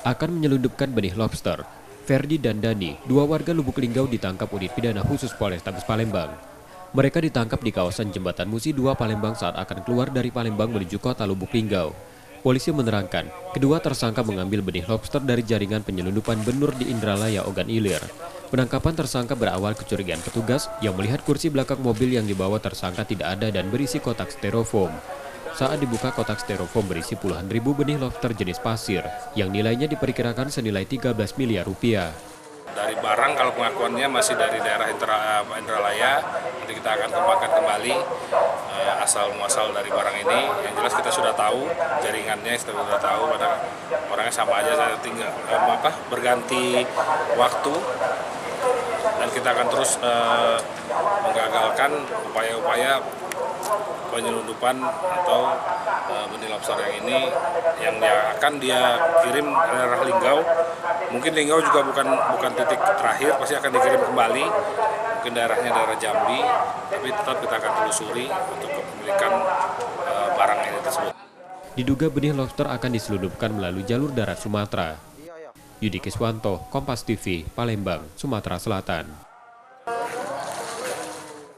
akan menyelundupkan benih lobster. Ferdi dan Dani, dua warga Lubuk Linggau ditangkap unit pidana khusus Polrestabes Palembang. Mereka ditangkap di kawasan Jembatan Musi 2 Palembang saat akan keluar dari Palembang menuju kota Lubuk Linggau. Polisi menerangkan, kedua tersangka mengambil benih lobster dari jaringan penyelundupan benur di Indralaya, Ogan Ilir. Penangkapan tersangka berawal kecurigaan petugas yang melihat kursi belakang mobil yang dibawa tersangka tidak ada dan berisi kotak styrofoam. Saat dibuka, kotak styrofoam berisi puluhan ribu benih lobster jenis pasir yang nilainya diperkirakan senilai 13 miliar rupiah. Dari barang, kalau pengakuannya masih dari daerah Indralaya, nanti kita akan kembangkan kembali asal-muasal dari barang ini. Yang jelas kita sudah tahu jaringannya, kita sudah tahu pada orangnya sama aja, saya tinggal berganti waktu, dan kita akan terus menggagalkan upaya-upaya penyelundupan atau benih lobster yang ini yang akan dia kirim ke daerah Linggau. Mungkin Linggau juga bukan titik terakhir, pasti akan dikirim kembali, mungkin daerahnya daerah Jambi, tapi tetap kita akan telusuri untuk kepemilikan barang ini tersebut. Diduga benih lobster akan diselundupkan melalui jalur darat Sumatera. Yudi Kiswanto, Kompas TV, Palembang, Sumatera Selatan.